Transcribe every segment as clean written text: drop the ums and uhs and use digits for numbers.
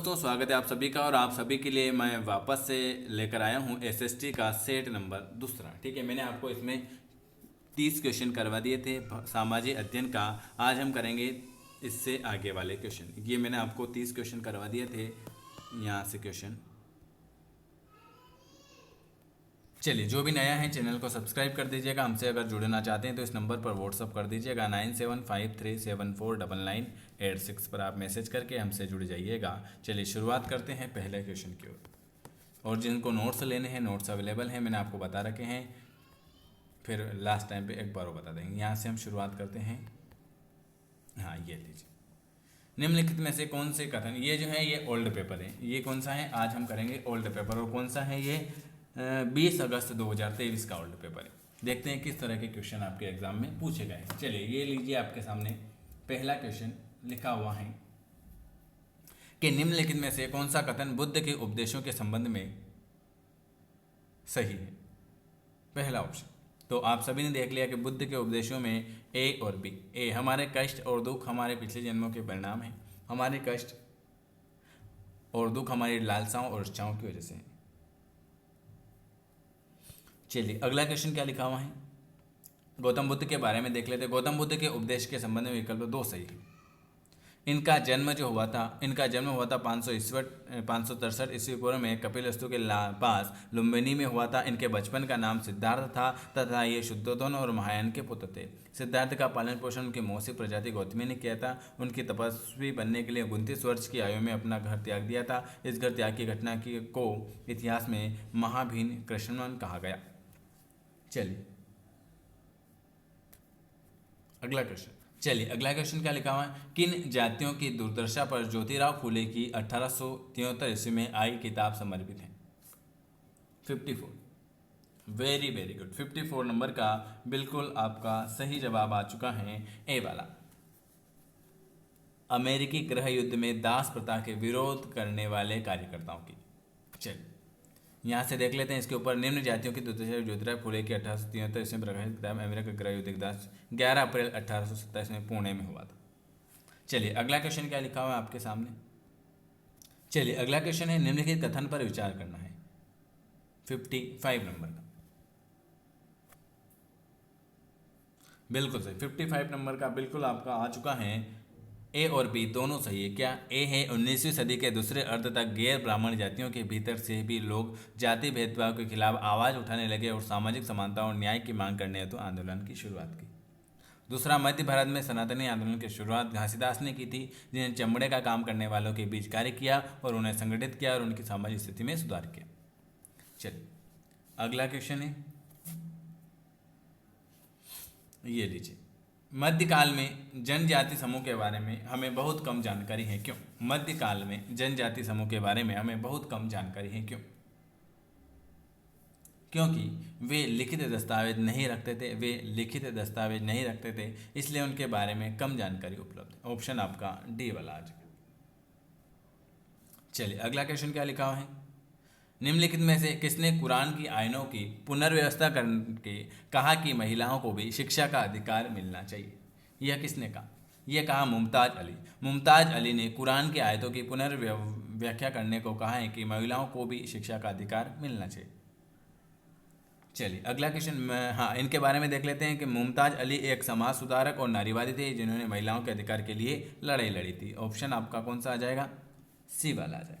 दोस्तों, स्वागत है आप सभी का। और आप सभी के लिए मैं वापस से लेकर आया हूँ एसएसटी का सेट नंबर दूसरा। ठीक है, मैंने आपको इसमें 30 क्वेश्चन करवा दिए थे सामाजिक अध्ययन का। आज हम करेंगे इससे आगे वाले क्वेश्चन। ये मैंने आपको 30 क्वेश्चन करवा दिए थे, यहाँ से क्वेश्चन। चलिए, जो भी नया है चैनल को सब्सक्राइब कर दीजिएगा। हमसे अगर जुड़ना चाहते हैं तो इस नंबर पर व्हाट्सअप कर दीजिएगा 9753749986 पर आप मैसेज करके हमसे जुड़ जाइएगा। चलिए शुरुआत करते हैं पहले क्वेश्चन की ओर। और जिनको नोट्स लेने हैं, नोट्स अवेलेबल हैं, मैंने आपको बता रखे हैं, फिर लास्ट टाइम पे एक बार वो बता देंगे। यहाँ से हम शुरुआत करते हैं। हाँ, ये लीजिए। निम्नलिखित में से कौन से कथन, ये जो है ये ओल्ड पेपर है। ये कौन सा है? आज हम करेंगे ओल्ड पेपर। और कौन सा है ये? 20 अगस्त 2023 का ओल्ड पेपर है। देखते हैं किस तरह के क्वेश्चन आपके एग्जाम में पूछे गए हैं। चलिए, ये लीजिए आपके सामने पहला क्वेश्चन लिखा हुआ है कि निम्नलिखित में से कौन सा कथन बुद्ध के उपदेशों के संबंध में सही है? पहला ऑप्शन। तो आप सभी ने देख लिया कि बुद्ध के उपदेशों में ए और बी। ए, हमारे कष्ट और दुख हमारे पिछले जन्मों के परिणाम हैं। हमारे कष्ट और दुख हमारी लालसाओं और इच्छाओं की वजह से है। चलिए, अगला क्वेश्चन क्या लिखा हुआ है? गौतम बुद्ध के बारे में देख लेते हैं। गौतम बुद्ध के उपदेश के संबंध में विकल्प 2 सही है। इनका जन्म हुआ था 563 ईस्वी पूर्व में कपिलवस्तु के पास लुम्बिनी में हुआ था। इनके बचपन का नाम सिद्धार्थ था तथा ये शुद्धोधन और महायान के पुत्र थे। सिद्धार्थ का पालन पोषण उनकी मौसी प्रजाति गौतमी ने किया था। उनकी तपस्वी बनने के लिए 29 वर्ष की आयु में अपना घर त्याग दिया था। इस घर त्याग की घटना को इतिहास में महाभीन कृष्णवन कहा गया। चलिए, अगला क्वेश्चन क्या लिखा हुआ है? किन जातियों की दुर्दशा पर ज्योतिराव फूले की 1873 ईस्वी में आई किताब समर्पित है? 54। Very very good. 54 नंबर का बिल्कुल आपका सही जवाब आ चुका है, ए वाला। अमेरिकी गृह युद्ध में दास प्रथा के विरोध करने वाले कार्यकर्ताओं की। चलिए, यहाँ से देख लेते हैं इसके ऊपर। निम्न जातियों की दुर्दशा ज्योतिराव फूले की 1873 ईस्वी में प्रकाशित किताब अमेरिका गृह युद्ध 11 अप्रैल 1827 में पुणे में हुआ था। चलिए, अगला क्वेश्चन क्या लिखा हुआ है आपके सामने? चलिए, अगला क्वेश्चन है निम्नलिखित कथन पर विचार करना है। 55 नंबर का बिल्कुल सही। 55 नंबर का बिल्कुल आपका आ चुका है। ए और बी दोनों सही है। क्या? ए है 19वीं सदी के दूसरे अर्ध तक गैर ब्राह्मण जातियों के भीतर से भी लोग जाति भेदभाव के खिलाफ आवाज उठाने लगे और सामाजिक समानता और न्याय की मांग करने हेतु आंदोलन की शुरुआत की। दूसरा, मध्य भारत में सनातनी आंदोलन की शुरुआत घासीदास ने की थी, जिन्हें चमड़े का काम करने वालों के बीच कार्य किया और उन्हें संगठित किया और उनकी सामाजिक स्थिति में सुधार किया। चलिए, अगला क्वेश्चन है, ये लीजिए। मध्यकाल में जनजाति समूह के बारे में हमें बहुत कम जानकारी है, क्यों? मध्यकाल में जनजाति समूह के बारे में हमें बहुत कम जानकारी है, क्यों? क्योंकि वे लिखित दस्तावेज नहीं रखते थे, इसलिए उनके बारे में कम जानकारी उपलब्ध है। ऑप्शन आपका डी वाला आ जाएगा। चलिए, अगला क्वेश्चन क्या लिखा हुआ है? निम्नलिखित में से किसने कुरान की आयनों की पुनर्व्यवस्था करके कहा कि महिलाओं को भी शिक्षा का अधिकार मिलना चाहिए? यह किसने कहा? यह कहा मुमताज अली। मुमताज अली ने कुरान की आयतों की पुनर्व्याख्या करने को कहा है कि महिलाओं को भी शिक्षा का अधिकार मिलना चाहिए। चलिए, अगला क्वेश्चन, हाँ, इनके बारे में देख लेते हैं कि मुमताज अली एक समाज सुधारक और नारीवादी थे, जिन्होंने महिलाओं के अधिकार के लिए लड़ाई लड़ी थी। ऑप्शन आपका कौन सा आ जाएगा? सी वाला आ जाएगा।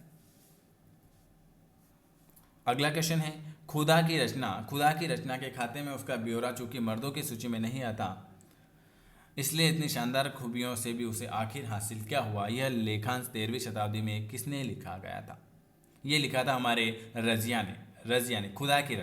अगला क्वेश्चन है, खुदा की रचना के खाते में उसका ब्यौरा चूंकि मर्दों की सूची में नहीं आता, इसलिए इतनी शानदार खूबियों से भी उसे आखिर हासिल क्या हुआ? यह लेखांश 13वीं शताब्दी में किसने लिखा गया था? यह लिखा था हमारे रजिया ने। खुदा की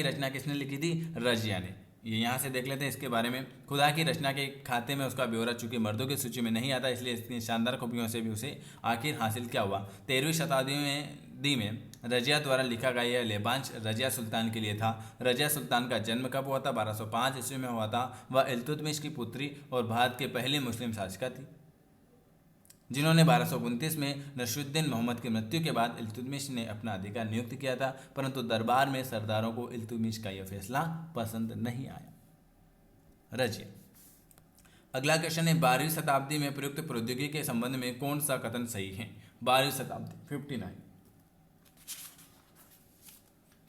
रचना किसने लिखी थी? रजिया ने। ये यहाँ से देख लेते हैं इसके बारे में। खुदा की रचना के खाते में उसका ब्यौरा चूंकि मर्दों की सूची में नहीं आता, इसलिए इतनी शानदार खूबियों से भी उसे आखिर हासिल क्या हुआ? 13वीं शताब्दी में रजिया द्वारा लिखा गया यह लेबांश रजिया सुल्तान के लिए था। रजिया सुल्तान का जन्म कब हुआ था? 1205 ईस्वी में हुआ था। वह इल्तुतमिश की पुत्री और भारत के पहली मुस्लिम शासिका थी, जिन्होंने 1229 में नसरुद्दीन मोहम्मद की मृत्यु के बाद इल्तुतमिश ने अपना अधिकार नियुक्त किया था, परंतु दरबार में सरदारों को इल्तुतमिश का यह फैसला पसंद नहीं आया। रजिया। अगला क्वेश्चन है, 12वीं शताब्दी में प्रयुक्त प्रौद्योगिकी के संबंध में कौन सा कथन सही है? 12वीं शताब्दी। 59,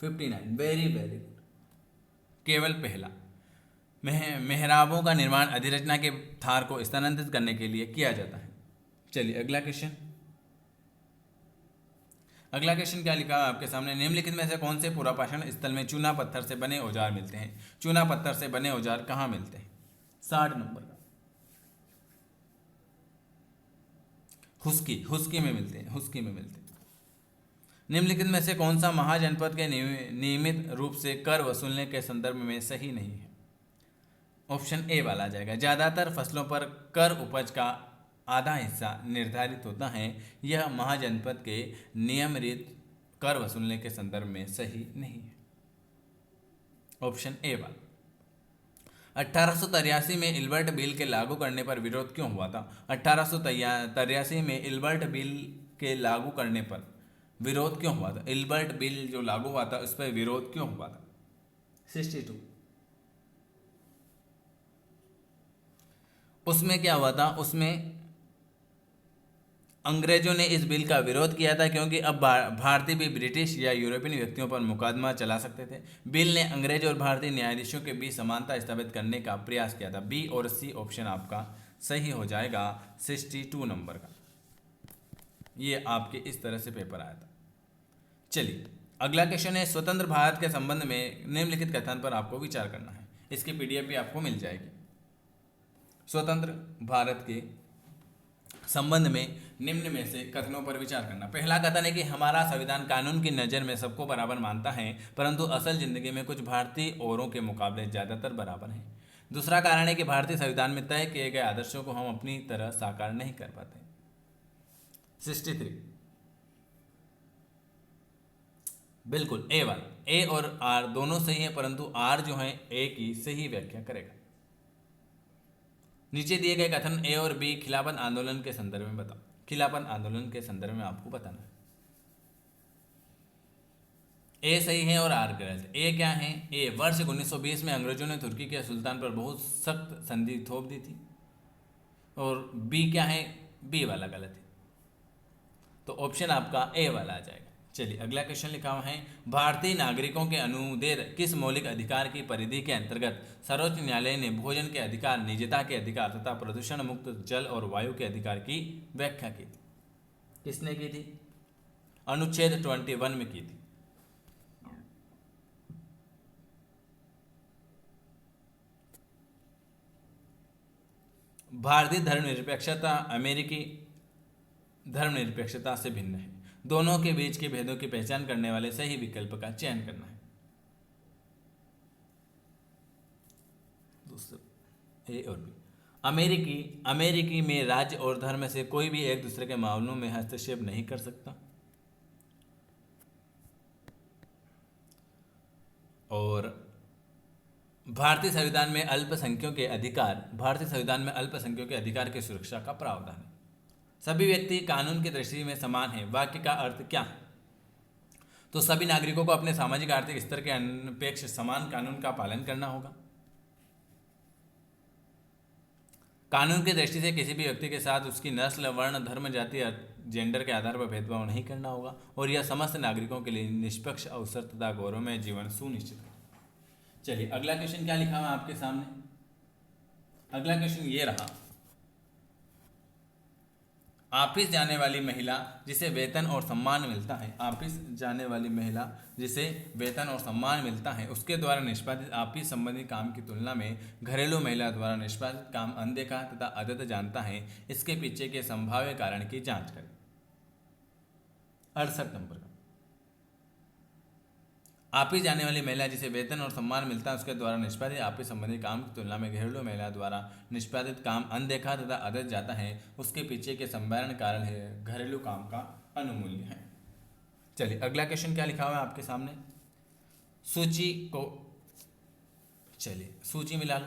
59, वेरी वेरी गुड। केवल पहला। मेहराबों का निर्माण अधिरचना के थार को स्थानांतरित करने के लिए किया जाता है। चलिए अगला क्वेश्चन। अगला क्वेश्चन क्या लिखा है आपके सामने, निम्नलिखित में से कौन से पुरापाषाण स्थल में चूना पत्थर से बने औजार मिलते हैं? चूना पत्थर से बने औजार कहाँ मिलते हैं? 60 नंबर का। हुस्की में मिलते हैं, हुस्की में मिलते हैं। निम्नलिखित में से कौन सा महाजनपद के नियमित रूप से कर वसूलने के संदर्भ में सही नहीं है? ऑप्शन ए वाला आ जाएगा। ज़्यादातर फसलों पर कर उपज का आधा हिस्सा निर्धारित होता है, यह महाजनपद के नियमित कर वसूलने के संदर्भ में सही नहीं है। ऑप्शन ए वाला। 1883 में इल्बर्ट बिल के लागू करने पर विरोध क्यों हुआ था? 1883 में इल्बर्ट बिल के लागू करने पर विरोध क्यों हुआ था? इल्बर्ट बिल जो लागू हुआ था उस पर विरोध क्यों हुआ था? 62। उसमें क्या हुआ था? उसमें अंग्रेजों ने इस बिल का विरोध किया था क्योंकि अब भारतीय भी ब्रिटिश या यूरोपियन व्यक्तियों पर मुकदमा चला सकते थे। बिल ने अंग्रेज और भारतीय न्यायाधीशों के बीच समानता स्थापित करने का प्रयास किया था। बी और सी ऑप्शन आपका सही हो जाएगा 62 नंबर का। ये आपके इस तरह से पेपर आया था। चलिए अगला क्वेश्चन है, स्वतंत्र भारत के संबंध में निम्नलिखित कथन पर आपको विचार करना है। इसकी पीडीएफ भी आपको मिल जाएगी। स्वतंत्र भारत के संबंध में निम्न में से कथनों पर विचार करना। पहला कथन है कि हमारा संविधान कानून की नज़र में सबको बराबर मानता है, परंतु असल जिंदगी में कुछ भारतीय औरों के मुकाबले ज़्यादातर बराबर हैं। दूसरा कारण है कि भारतीय संविधान में तय किए गए आदर्शों को हम अपनी तरह साकार नहीं कर पाते। 63 बिल्कुल ए वाला। ए और आर दोनों सही है, परंतु आर जो है ए की सही व्याख्या करेगा। नीचे दिए गए कथन ए और बी खिलाफत आंदोलन के संदर्भ में बताओ। खिलाफत आंदोलन के संदर्भ में आपको बताना है। ए सही है और आर गलत। ए क्या है? ए वर्ष 1920 में अंग्रेजों ने तुर्की के सुल्तान पर बहुत सख्त संधि थोप दी थी। और बी क्या है? बी वाला गलत है, तो ऑप्शन आपका ए वाला आ जाएगा। चलिए अगला क्वेश्चन लिखा हुआ है, भारतीय नागरिकों के अनुदेय किस मौलिक अधिकार की परिधि के अंतर्गत सर्वोच्च न्यायालय ने भोजन के अधिकार, निजता के अधिकार तथा प्रदूषण मुक्त जल और वायु के अधिकार की व्याख्या की थी? किसने की थी? अनुच्छेद 21 में की थी। भारतीय धर्मनिरपेक्षता अमेरिकी धर्मनिरपेक्षता से भिन्न है। दोनों के बीच के भेदों की पहचान करने वाले सही विकल्प का चयन करना है। ए और बी। अमेरिकी में राज्य और धर्म से कोई भी एक दूसरे के मामलों में हस्तक्षेप नहीं कर सकता। और भारतीय संविधान में अल्पसंख्यकों के अधिकार की सुरक्षा का प्रावधान है। सभी व्यक्ति कानून की दृष्टि में समान है। वाक्य का अर्थ क्या है? तो सभी नागरिकों को अपने सामाजिक आर्थिक स्तर के अनपेक्ष समान कानून का पालन करना होगा। कानून की दृष्टि से किसी भी व्यक्ति के साथ उसकी नस्ल, वर्ण, धर्म, जाति या जेंडर के आधार पर भेदभाव नहीं करना होगा और यह समस्त नागरिकों के लिए निष्पक्ष अवसर तथा गौरवमय जीवन सुनिश्चित है। चलिए अगला क्वेश्चन क्या लिखा हुआ है आपके सामने? अगला क्वेश्चन ये रहा, ऑफिस जाने वाली महिला जिसे वेतन और सम्मान मिलता है, ऑफिस जाने वाली महिला जिसे वेतन और सम्मान मिलता है, उसके द्वारा निष्पादित ऑफिस संबंधी काम की तुलना में घरेलू महिला द्वारा निष्पादित काम अनदेखा तथा अदत्त जानता है। इसके पीछे के संभाव्य कारण की जांच करें। 68 नंबर का। ऑफिस जाने वाली महिला जिसे वेतन और सम्मान मिलता है उसके द्वारा निष्पादित ऑफिस संबंधी काम की तुलना में घरेलू महिला द्वारा निष्पादित काम अनदेखा तथा अदत्त जाता है। उसके पीछे के संभाव्य कारण है घरेलू काम का अनुमूल्य है। चलिए अगला क्वेश्चन क्या लिखा हुआ है आपके सामने? सूची मिला लो।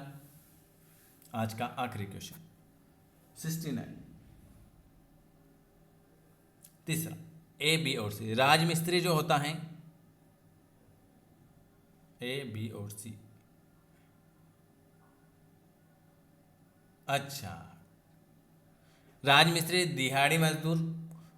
आज का आखिरी क्वेश्चन 69। तीसरा ए, बी और सी। राजमिस्त्री जो होता है ए, बी और सी। अच्छा, राजमिस्त्री दिहाड़ी मजदूर,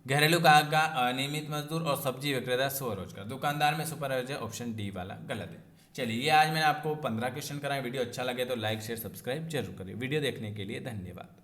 घरेलू कामगार, अनियमित मजदूर और सब्जी विक्रेता स्वरोजगार। दुकानदार में सुपरवाइजर ऑप्शन डी वाला गलत है। चलिए, ये आज मैंने आपको 15 क्वेश्चन कराए। वीडियो अच्छा लगे तो लाइक शेयर सब्सक्राइब जरूर करें। वीडियो देखने के लिए धन्यवाद।